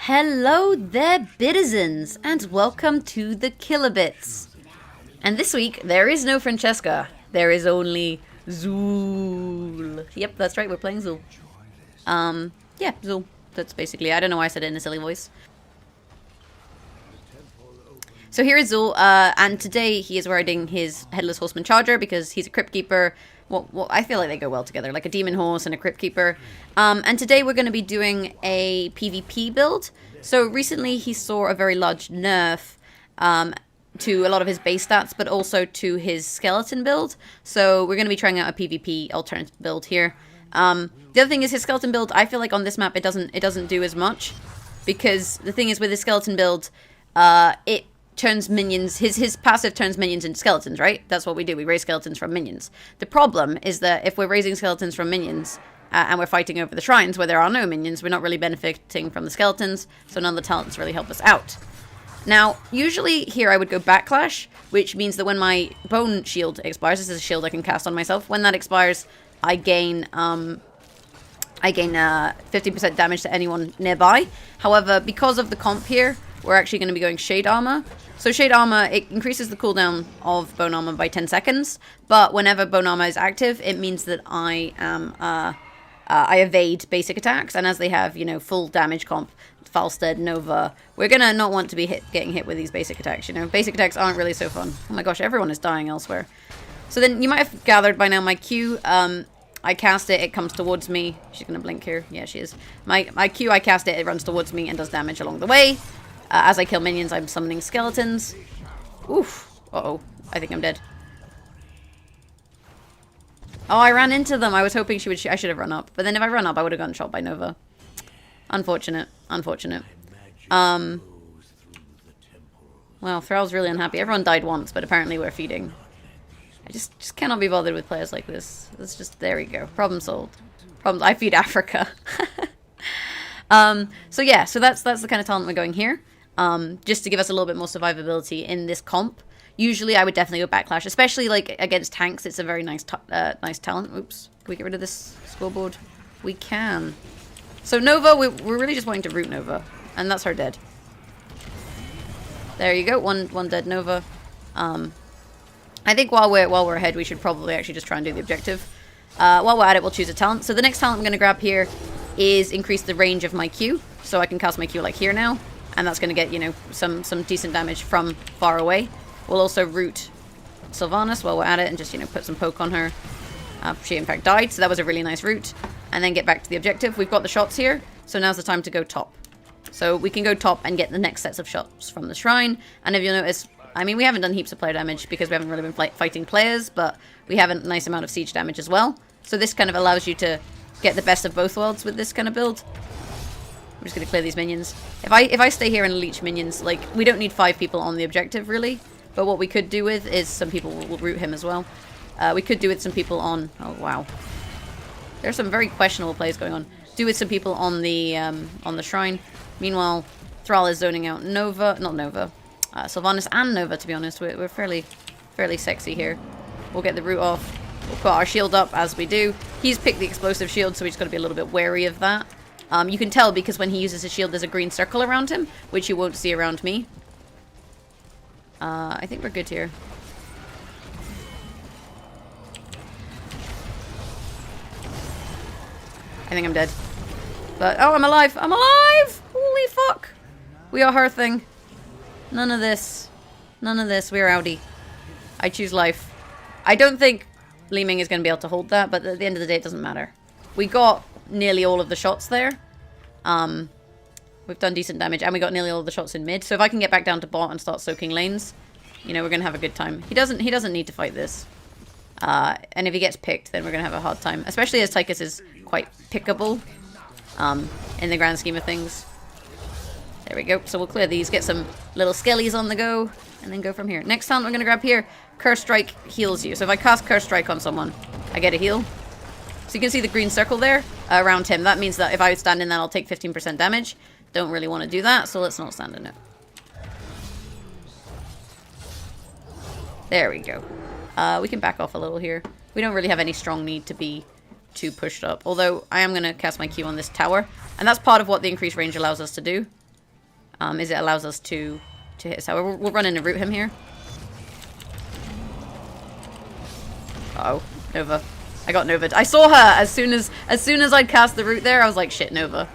Hello there, Bitizens, and welcome to the Kilobits. And this week, there is no Francesca. There is only Xul. Yep, that's right, we're playing Xul. Yeah, Xul. That's basically, I don't know why I said it in a silly voice. So here is Xul, and today he is riding his Headless Horseman Charger because he's a Crypt Keeper. Well, I feel like they go well together, like a Demon Horse and a Crypt Keeper. And today we're going to be doing a PvP build. So recently he saw a very large nerf to a lot of his base stats, but also to his skeleton build. So we're going to be trying out a PvP alternate build here. The other thing is his skeleton build, I feel like on this map it doesn't do as much. Because the thing is with his skeleton build, it turns minions, his passive turns minions into skeletons, right? That's what we do, we raise skeletons from minions. The problem is that if we're raising skeletons from minions, and we're fighting over the shrines where there are no minions, we're not really benefiting from the skeletons, so none of the talents really help us out. Now, usually here I would go Backlash, which means that when my bone shield expires, this is a shield I can cast on myself, when that expires, I gain 50% damage to anyone nearby. However, because of the comp here, we're actually going to be going Shade Armor. So Shade Armor, it increases the cooldown of Bone Armor by 10 seconds, but whenever Bone Armor is active, it means that I am, I evade basic attacks, and as they have, you know, full damage comp, Falstead, Nova, we're going to not want to be getting hit with these basic attacks, you know. Basic attacks aren't really so fun. Oh my gosh, everyone is dying elsewhere. So then, you might have gathered by now my Q, I cast it, it comes towards me. She's going to blink here. Yeah, she is. My Q, I cast it, it runs towards me and does damage along the way. As I kill minions, I'm summoning skeletons. Oof. Uh-oh. I think I'm dead. Oh, I ran into them. I was hoping she would I should have run up. But then if I run up, I would have gotten shot by Nova. Unfortunate. Unfortunate. Well, Thrall's really unhappy. Everyone died once, but apparently we're feeding. I just cannot be bothered with players like this. It's just, there we go. Problem solved. I feed Africa. So yeah, so that's the kind of talent we're going here. Just to give us a little bit more survivability in this comp. Usually I would definitely go Backlash, especially like against tanks. It's a very nice nice talent. Oops. Can we get rid of this scoreboard? We can. So Nova, we're really just wanting to root Nova. And that's her dead. There you go. One dead Nova. I think while we're ahead, we should probably actually just try and do the objective. While we're at it, we'll choose a talent. So the next talent I'm going to grab here is increase the range of my Q. So I can cast my Q like here now. And that's going to get, you know, some decent damage from far away. We'll also root Sylvanas while we're at it and just, you know, put some poke on her. She, in fact, died, so that was a really nice route. And then get back to the objective. We've got the shots here, so now's the time to go top. So we can go top and get the next sets of shots from the shrine. And if you'll notice, I mean, we haven't done heaps of player damage because we haven't really been fighting players, but we have a nice amount of siege damage as well. So this kind of allows you to get the best of both worlds with this kind of build. I'm just going to clear these minions. If I stay here and leech minions, like, we don't need 5 people on the objective, really. But what we could do with is some people will root him as well. We could do with some people on... Oh, wow. There's some very questionable plays going on. Do with some people on the shrine. Meanwhile, Thrall is zoning out Nova... Not Nova. Sylvanas and Nova, to be honest. We're fairly sexy here. We'll get the root off. We'll put our shield up as we do. He's picked the explosive shield, so he's got to be a little bit wary of that. You can tell because when he uses his shield, there's a green circle around him, which you won't see around me. I think we're good here. I think I'm dead. But, oh, I'm alive! I'm alive! Holy fuck! We are hearthing. None of this. None of this. We're outie. I choose life. I don't think Li Ming is going to be able to hold that, but at the end of the day, it doesn't matter. We got nearly all of the shots there. We've done decent damage, and we got nearly all of the shots in mid. So if I can get back down to bot and start soaking lanes, you know, we're going to have a good time. He doesn't need to fight this. And if he gets picked, then we're going to have a hard time. Especially as Tychus is quite pickable in the grand scheme of things. There we go. So we'll clear these, get some little skellies on the go, and then go from here. Next talent we're going to grab here, Curse Strike heals you. So if I cast Curse Strike on someone, I get a heal. So you can see the green circle there around him. That means that if I stand in that, I'll take 15% damage. Don't really want to do that, so let's not stand in it. There we go. We can back off a little here. We don't really have any strong need to be too pushed up. Although, I am going to cast my Q on this tower. And that's part of what the increased range allows us to do. is it allows us to hit his tower. We'll run in and root him here. Uh-oh, Nova. I got Nova'd. I saw her as soon as I'd cast the root there. I was like, shit, Nova.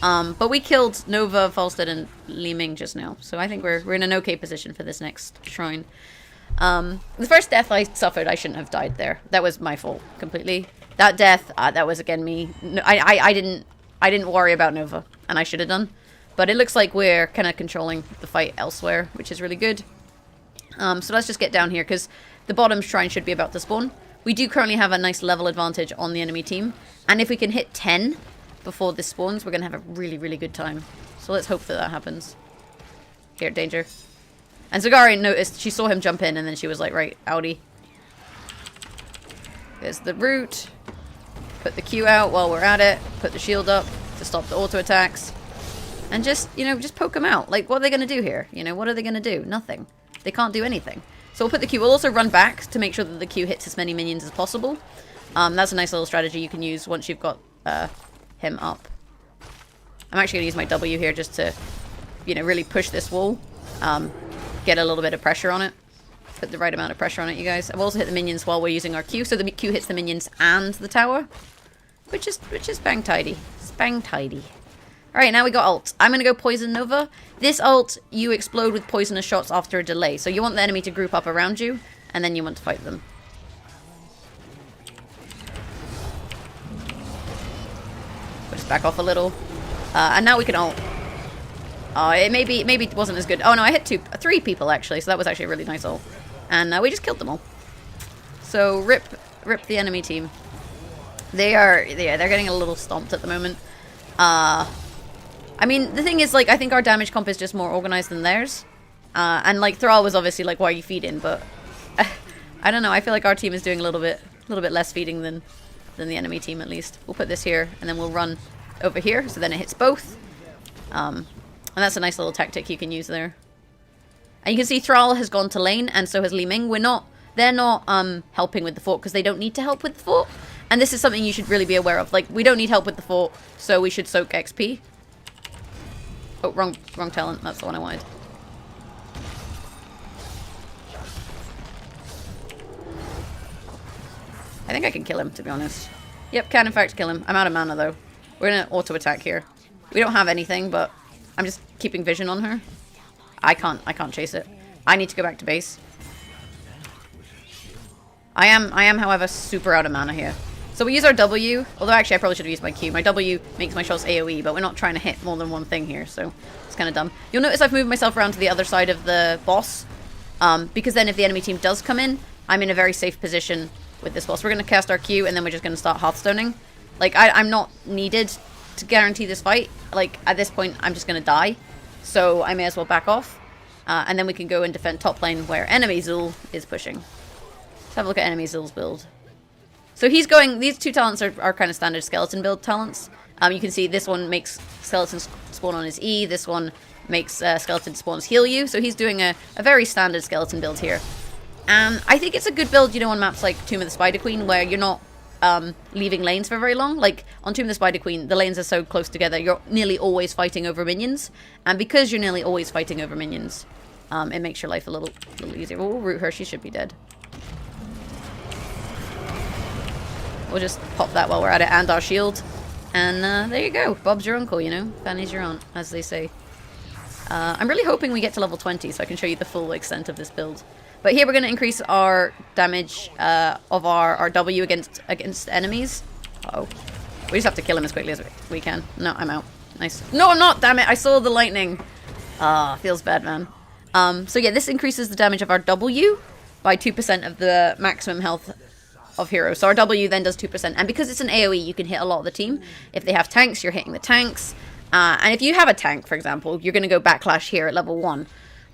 But we killed Nova, Falstead, and Li Ming just now, so I think we're in an okay position for this next shrine. The first death I suffered, I shouldn't have died there. That was my fault completely. That death, that was again me. No, I didn't worry about Nova, and I should have done. But it looks like we're kind of controlling the fight elsewhere, which is really good. So let's just get down here, because the bottom shrine should be about to spawn. We do currently have a nice level advantage on the enemy team, and if we can hit 10 before this spawns, we're going to have a really, really good time. So let's hope that that happens. Here, danger. And Zagari noticed, she saw him jump in, and then she was like, right, outie. There's the root. Put the Q out while we're at it. Put the shield up to stop the auto attacks. And just, you know, just poke them out. Like, what are they going to do here? You know, what are they going to do? Nothing. They can't do anything. So we'll put the Q. We'll also run back to make sure that the Q hits as many minions as possible. That's a nice little strategy you can use once you've got him up. I'm actually going to use my W here just to, you know, really push this wall. Get a little bit of pressure on it. Put the right amount of pressure on it, you guys. I've also hit the minions while we're using our Q, so the Q hits the minions and the tower. Which is bang tidy. It's bang tidy. Alright, now we got ult. I'm going to go Poison Nova. This ult, you explode with poisonous shots after a delay. So you want the enemy to group up around you, and then you want to fight them. We'll just back off a little. And now we can ult. Oh, maybe it wasn't as good. Oh no, I hit 3 people actually, so that was actually a really nice ult. And we just killed them all. So rip the enemy team. They're getting a little stomped at the moment. I mean, the thing is, like, I think our damage comp is just more organized than theirs. And, like, Thrall was obviously like, why are you feeding? But, I don't know, I feel like our team is doing a little bit less feeding than the enemy team, at least. We'll put this here, and then we'll run over here, so then it hits both. And that's a nice little tactic you can use there. And you can see Thrall has gone to lane, and so has Li Ming. They're not helping with the fort, because they don't need to help with the fort. And this is something you should really be aware of. Like, we don't need help with the fort, so we should soak XP. Oh, wrong talent. That's the one I wanted. I think I can kill him, to be honest. Yep, can in fact kill him. I'm out of mana, though. We're gonna auto-attack here. We don't have anything, but I'm just keeping vision on her. I can't chase it. I need to go back to base. I am, however, super out of mana here. So we use our W, although actually I probably should have used my Q. My W makes my shots AoE, but we're not trying to hit more than one thing here, so it's kind of dumb. You'll notice I've moved myself around to the other side of the boss, because then if the enemy team does come in, I'm in a very safe position with this boss. We're going to cast our Q, and then we're just going to start Hearthstoning. Like, I'm not needed to guarantee this fight. Like, at this point, I'm just going to die, so I may as well back off, and then we can go and defend top lane where enemy Xul is pushing. Let's have a look at enemy Xul's build. So he's going, these 2 talents are kind of standard skeleton build talents. You can see this one makes skeletons spawn on his E, this one makes skeleton spawns heal you. So he's doing a very standard skeleton build here. And I think it's a good build, you know, on maps like Tomb of the Spider Queen, where you're not leaving lanes for very long. Like, on Tomb of the Spider Queen, the lanes are so close together, you're nearly always fighting over minions. And because you're nearly always fighting over minions, it makes your life a little easier. We'll root her, she should be dead. We'll just pop that while we're at it, and our shield. And there you go. Bob's your uncle, you know. Fanny's your aunt, as they say. I'm really hoping we get to level 20 so I can show you the full extent of this build. But here we're going to increase our damage of our W against enemies. Uh-oh. We just have to kill him as quickly as we can. No, I'm out. Nice. No, I'm not, damn it. I saw the lightning. Feels bad, man. So yeah, this increases the damage of our W by 2% of the maximum health of heroes. So our W then does 2%. And because it's an AoE, you can hit a lot of the team. If they have tanks, you're hitting the tanks. And if you have a tank, for example, you're going to go Backlash here at level 1.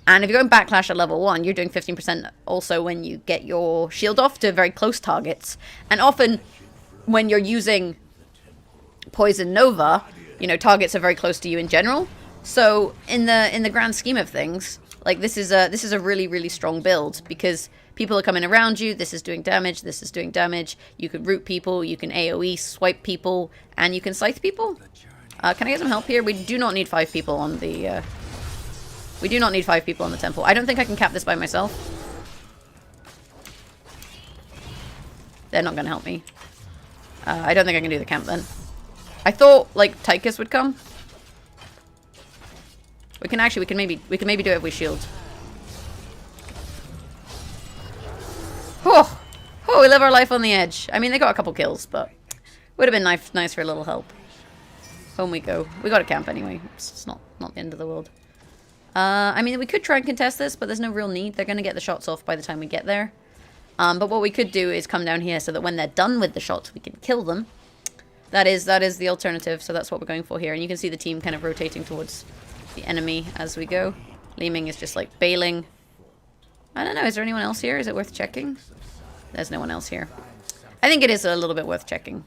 And if you're going Backlash at level 1, you're doing 15% also when you get your shield off to very close targets. And often, when you're using Poison Nova, you know, targets are very close to you in general. So in the grand scheme of things, like, this is a really, really strong build, because people are coming around you, this is doing damage, this is doing damage, you can root people, you can AoE swipe people, and you can scythe people. Can I get some help here? We do not need 5 people on the We do not need 5 people on the temple. I don't think I can cap this by myself. They're not going to help me. I don't think I can do the camp then. I thought, like, Tychus would come. We can maybe do it if we shield. Oh, we live our life on the edge. I mean, they got a couple kills, but would have been nice for a little help. Home we go. We got a camp anyway. It's not the end of the world. I mean, we could try and contest this, but there's no real need. They're going to get the shots off by the time we get there. But what we could do is come down here so that when they're done with the shots, we can kill them. That is the alternative, so that's what we're going for here. And you can see the team kind of rotating towards the enemy as we go. Leeming is just like bailing. I don't know, is there anyone else here? Is it worth checking? There's no one else here. I think it is a little bit worth checking.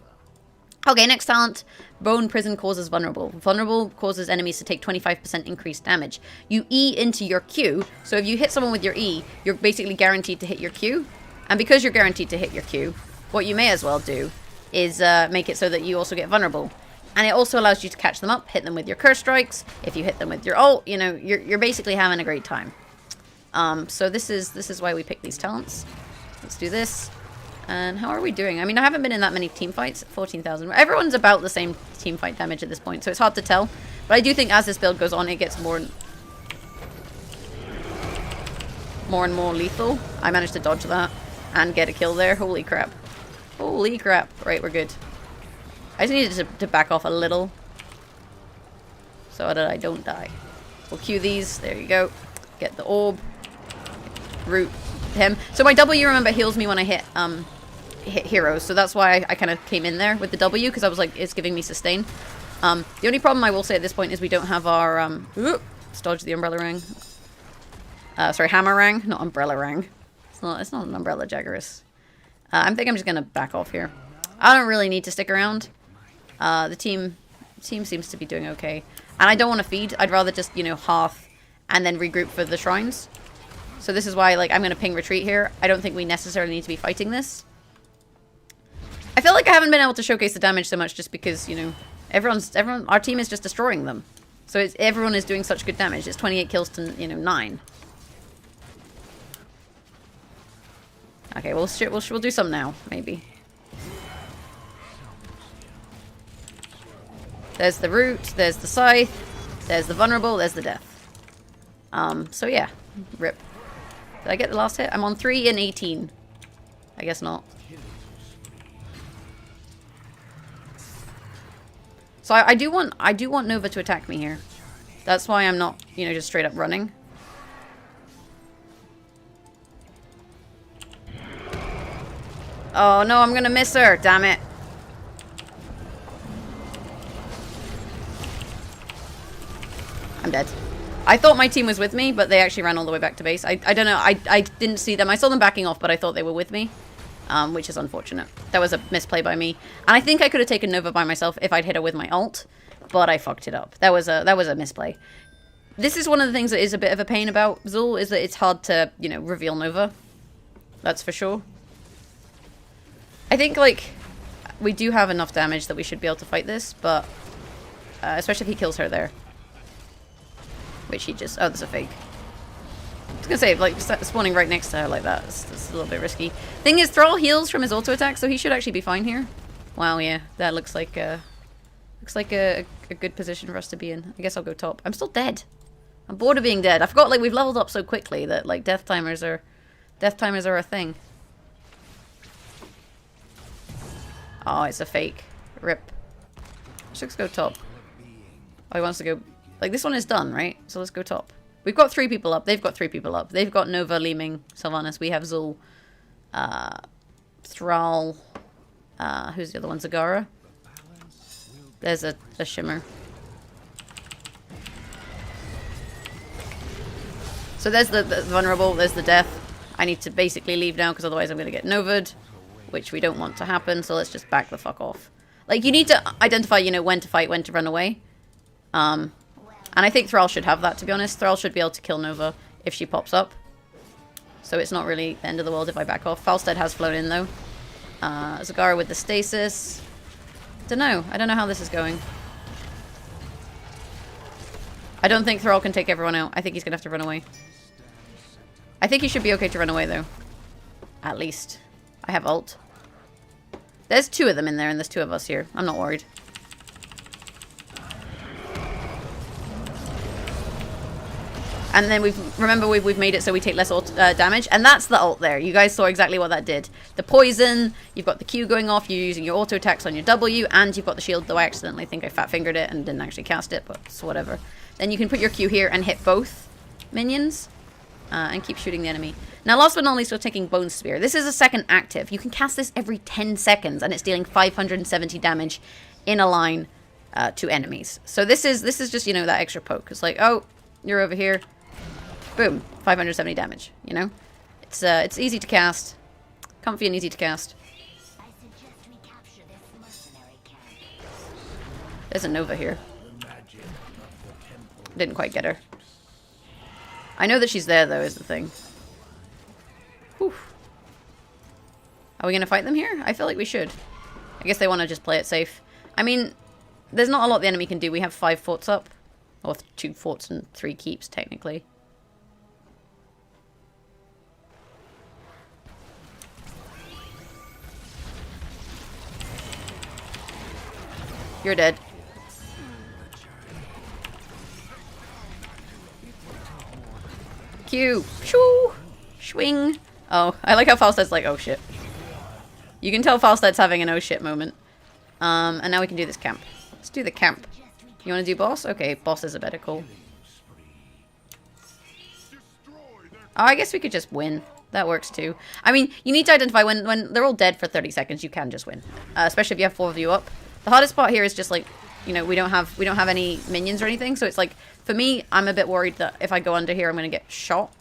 Okay, next talent. Bone Prison causes vulnerable. Vulnerable causes enemies to take 25% increased damage. You E into your Q, so if you hit someone with your E, you're basically guaranteed to hit your Q. And because you're guaranteed to hit your Q, what you may as well do is make it so that you also get vulnerable. And it also allows you to catch them up, hit them with your curse strikes. If you hit them with your ult, you know, you're basically having a great time. So this is why we pick these talents. Let's do this. And how are we doing? I mean, I haven't been in that many team fights. 14,000. Everyone's about the same team fight damage at this point, so it's hard to tell. But I do think as this build goes on, it gets more and more lethal. I managed to dodge that and get a kill there. Holy crap. Holy crap. Right, we're good. I just needed to back off a little so that I don't die. We'll Q these. There you go. Get the orb. Root him. So my W, remember, heals me when I hit heroes. So that's why I kind of came in there with the W, because I was like, it's giving me sustain. The only problem I will say at this point is we don't have our let's dodge the umbrella ring. Sorry, hammer ring, not umbrella ring. It's not an umbrella, Jaggerus. I think I'm just gonna back off here. I don't really need to stick around. The team seems to be doing okay, and I don't want to feed. I'd rather just, you know, hearth and then regroup for the shrines. So this is why, like, I'm gonna ping retreat here. I don't think we necessarily need to be fighting this. I feel like I haven't been able to showcase the damage so much just because, you know, our team is just destroying them. So everyone is doing such good damage. It's 28 kills to, you know, 9. Okay, we'll do some now, maybe. There's the root, there's the scythe, there's the vulnerable, there's the death. So yeah, rip. Did I get the last hit? I'm on 3 and 18. I guess not. So I do want Nova to attack me here. That's why I'm not, you know, just straight up running. Oh no, I'm gonna miss her, damn it. I'm dead. I thought my team was with me, but they actually ran all the way back to base. I don't know, I didn't see them. I saw them backing off, but I thought they were with me. Which is unfortunate. That was a misplay by me. And I think I could have taken Nova by myself if I'd hit her with my ult, but I fucked it up. That was a misplay. This is one of the things that is a bit of a pain about Xul, is that it's hard to, you know, reveal Nova. That's for sure. I think, like, we do have enough damage that we should be able to fight this, but especially if he kills her there. Which he just... Oh, there's a fake. I was gonna say, like, spawning right next to her like that is a little bit risky. Thing is, Thrall heals from his auto attack, so he should actually be fine here. Wow, yeah, that looks like a good position for us to be in. I guess I'll go top. I'm still dead. I'm bored of being dead. I forgot, like, we've leveled up so quickly that, like, death timers are a thing. Oh, it's a fake. Rip. Let's go top. Oh, he wants to go... Like, this one is done, right? So let's go top. We've got 3 people up. They've got 3 people up. They've got Nova, Leeming, Sylvanas. We have Xul, Thrall. Who's the other one? Zagara. There's a Shimmer. So there's the vulnerable. There's the death. I need to basically leave now because otherwise I'm going to get Nova'd, which we don't want to happen. So let's just back the fuck off. Like, you need to identify, you know, when to fight, when to run away. And I think Thrall should have that, to be honest. Thrall should be able to kill Nova if she pops up. So it's not really the end of the world if I back off. Falstead has flown in, though. Zagara with the stasis. I don't know how this is going. I don't think Thrall can take everyone out. I think he's going to have to run away. I think he should be okay to run away, though. At least. I have ult. There's 2 of them in there, and there's 2 of us here. I'm not worried. And then remember we've made it so we take less ult damage, and that's the ult there. You guys saw exactly what that did. The poison, you've got the Q going off, you're using your auto attacks on your W, and you've got the shield, though I accidentally think I fat fingered it and didn't actually cast it, but it's whatever. Then you can put your Q here and hit both minions, and keep shooting the enemy. Now, last but not least, we're taking Bone Spear. This is a second active. You can cast this every 10 seconds, and it's dealing 570 damage in a line to enemies. So this is just, you know, that extra poke. It's like, oh, you're over here. Boom, 570 damage, you know? It's easy to cast. Comfy and easy to cast. There's a Nova here. Didn't quite get her. I know that she's there, though, is the thing. Whew. Are we going to fight them here? I feel like we should. I guess they want to just play it safe. I mean, there's not a lot the enemy can do. We have 5 forts up. Or 2 forts and 3 keeps, technically. You're dead. Q. Shoo. Swing. Oh, I like how Falstead's like, oh shit. You can tell Falstead's having an oh shit moment. And now we can do this camp. Let's do the camp. You want to do boss? Okay, boss is a better call. Oh, I guess we could just win. That works too. I mean, you need to identify when they're all dead for 30 seconds, you can just win. Especially if you have 4 of you up. The hardest part here is just like, you know, we don't have any minions or anything, so it's like, for me, I'm a bit worried that if I go under here, I'm going to get shot.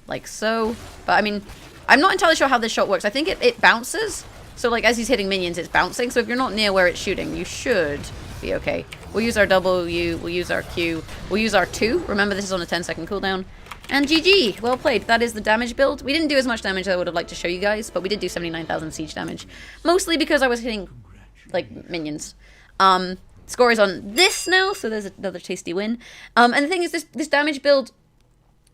Like so. But I mean, I'm not entirely sure how this shot works. I think it bounces. So like, as he's hitting minions, it's bouncing. So if you're not near where it's shooting, you should be okay. We'll use our W, we'll use our Q, we'll use our 2. Remember, this is on a 10-second cooldown. And GG! Well played. That is the damage build. We didn't do as much damage as I would have liked to show you guys, but we did do 79,000 siege damage. Mostly because I was hitting like minions. Score is on this now, so there's another tasty win. And the thing is, this damage build,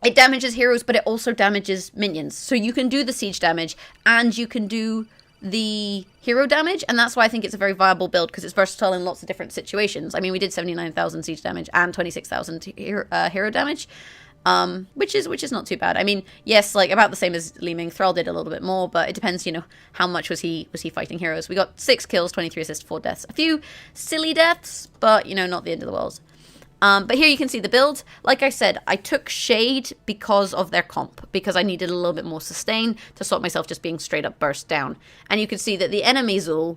it damages heroes, but it also damages minions. So you can do the siege damage, and you can do the hero damage, and that's why I think it's a very viable build, because it's versatile in lots of different situations. I mean, we did 79,000 siege damage and 26,000 hero damage. Which is not too bad. I mean, yes, like about the same as Leeming. Thrall did a little bit more, but it depends, you know, how much was he fighting heroes. We got 6 kills, 23 assists, 4 deaths. A few silly deaths, but, you know, not the end of the world. But here you can see the build. Like I said, I took Shade because of their comp, because I needed a little bit more sustain to stop myself just being straight up burst down. And you can see that the enemy Xul,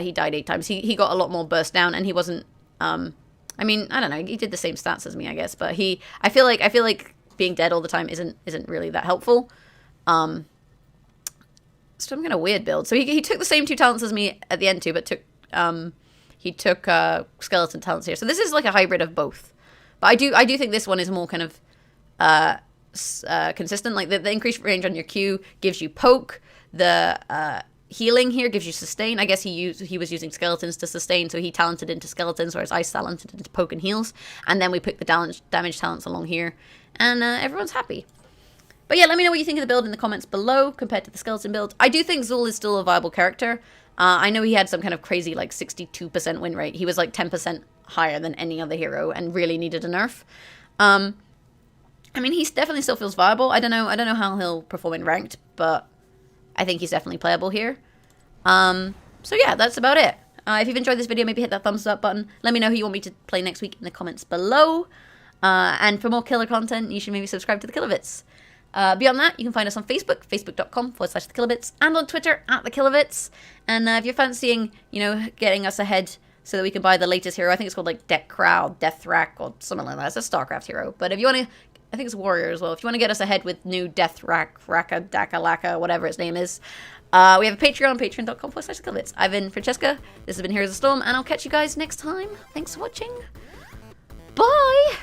he died 8 times. He got a lot more burst down, and he wasn't, I mean, I don't know. He did the same stats as me, I guess, but I feel like being dead all the time isn't really that helpful. So I'm gonna weird build. So he took the same 2 talents as me at the end too, but he took skeleton talents here. So this is like a hybrid of both. But I do think this one is more kind of consistent. Like the increased range on your Q gives you poke. The healing here gives you sustain. I guess he was using skeletons to sustain, so he talented into skeletons, whereas I talented into poke and heals. And then we put the damage talents along here, and everyone's happy. But yeah, let me know what you think of the build in the comments below compared to the skeleton build. I do think Xul is still a viable character. I know he had some kind of crazy like 62% win rate. He was like 10% higher than any other hero and really needed a nerf. I mean, he definitely still feels viable. I don't know how he'll perform in ranked, but I think he's definitely playable here. So yeah, that's about it. If you've enjoyed this video, maybe hit that thumbs up button. Let me know who you want me to play next week in the comments below. And for more killer content, you should maybe subscribe to the Kilobits. Beyond that, you can find us on Facebook, facebook.com/thekilobits, and on Twitter @thekilobits. And if you're fancying, you know, getting us ahead so that we can buy the latest hero, I think it's called like Deathrack or something like that. It's a StarCraft hero. But if you want to, I think it's Warrior as well. If you want to get us ahead with new Raka, Daka, Laka, whatever its name is, we have a Patreon, patreon.com/thekilobits. I've been Francesca. This has been Heroes of Storm, and I'll catch you guys next time. Thanks for watching. Bye!